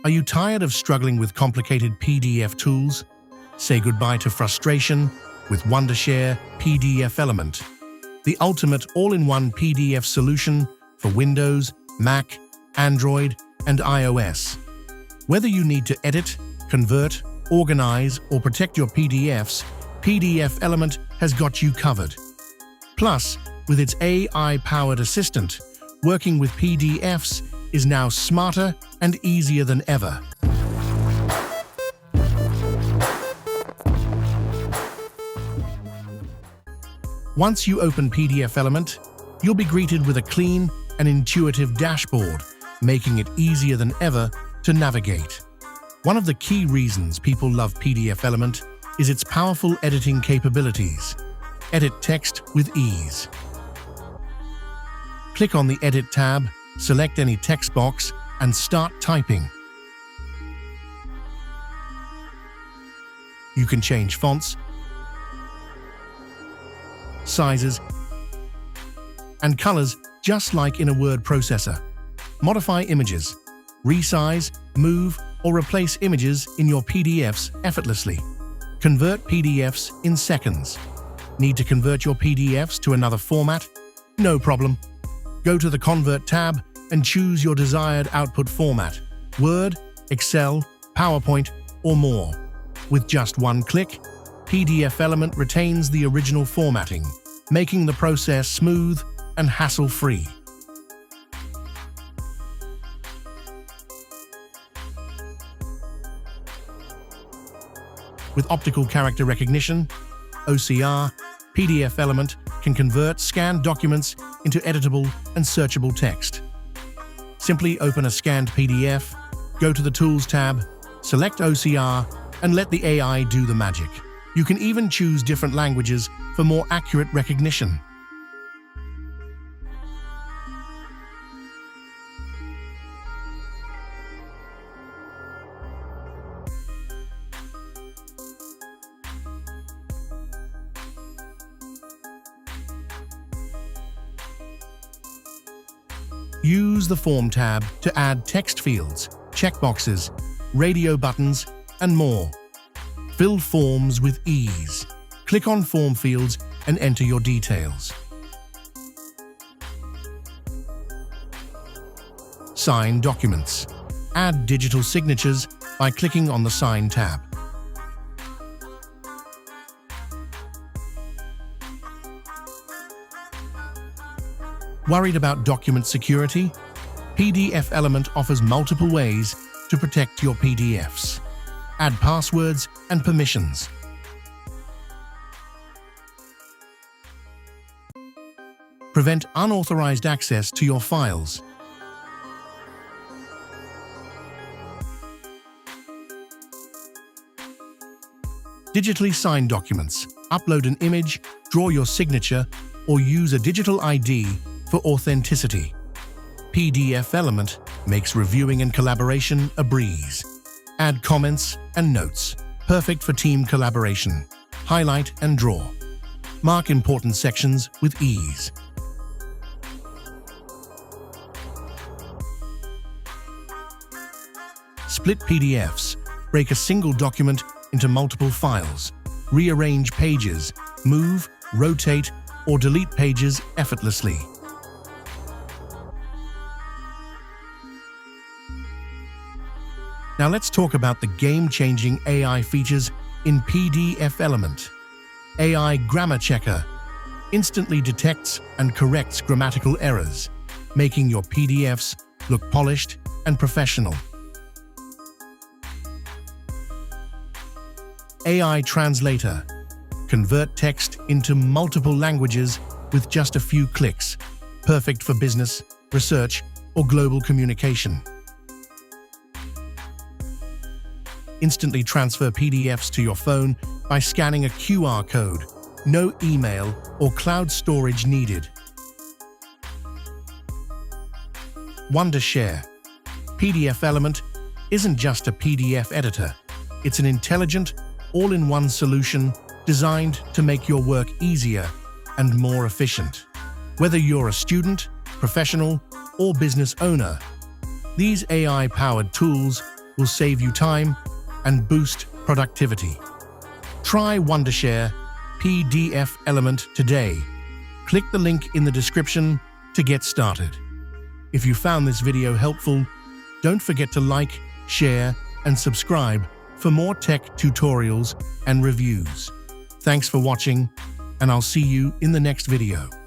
Are you tired of struggling with complicated PDF tools? Say goodbye to frustration with Wondershare PDFelement, the ultimate all-in-one PDF solution for Windows, Mac, Android, and iOS. Whether you need to edit, convert, organize, or protect your PDFs, PDFelement has got you covered. Plus, with its AI-powered assistant, working with PDFs is now smarter and easier than ever. Once you open PDFelement, you'll be greeted with a clean and intuitive dashboard, making it easier than ever to navigate. One of the key reasons people love PDFelement is its powerful editing capabilities. Edit text with ease. Click on the Edit tab, select any text box, and start typing. You can change fonts, sizes, and colors just like in a word processor. Modify images, resize, move, or replace images in your PDFs effortlessly. Convert PDFs in seconds. Need to convert your PDFs to another format? No problem. Go to the Convert tab and choose your desired output format: Word, Excel, PowerPoint, or more. With just one click, PDFelement retains the original formatting, making the process smooth and hassle-free. With optical character recognition, OCR, PDFelement can convert scanned documents into editable and searchable text. Simply open a scanned PDF, go to the Tools tab, select OCR, and let the AI do the magic. You can even choose different languages for more accurate recognition. Use the Form tab to add text fields, checkboxes, radio buttons, and more. Fill forms with ease. Click on Form fields and enter your details. Sign documents. Add digital signatures by clicking on the Sign tab. Worried about document security? PDFelement offers multiple ways to protect your PDFs. Add passwords and permissions. Prevent unauthorized access to your files. Digitally sign documents. Upload an image, draw your signature, or use a digital ID for authenticity. PDFelement makes reviewing and collaboration a breeze. Add comments and notes, perfect for team collaboration. Highlight and draw. Mark important sections with ease. Split PDFs. Break a single document into multiple files. Rearrange pages. Move, rotate, or delete pages effortlessly. Now let's talk about the game-changing AI features in PDFelement. AI Grammar Checker instantly detects and corrects grammatical errors, making your PDFs look polished and professional. AI Translator. Convert text into multiple languages with just a few clicks, perfect for business, research, or global communication. Instantly transfer PDFs to your phone by scanning a QR code. No email or cloud storage needed. Wondershare PDFelement isn't just a PDF editor. It's an intelligent, all-in-one solution designed to make your work easier and more efficient. Whether you're a student, professional, or business owner, these AI-powered tools will save you time and boost productivity. Try Wondershare PDFelement today. Click the link in the description to get started. If you found this video helpful, don't forget to like, share, and subscribe for more tech tutorials and reviews. Thanks for watching, and I'll see you in the next video.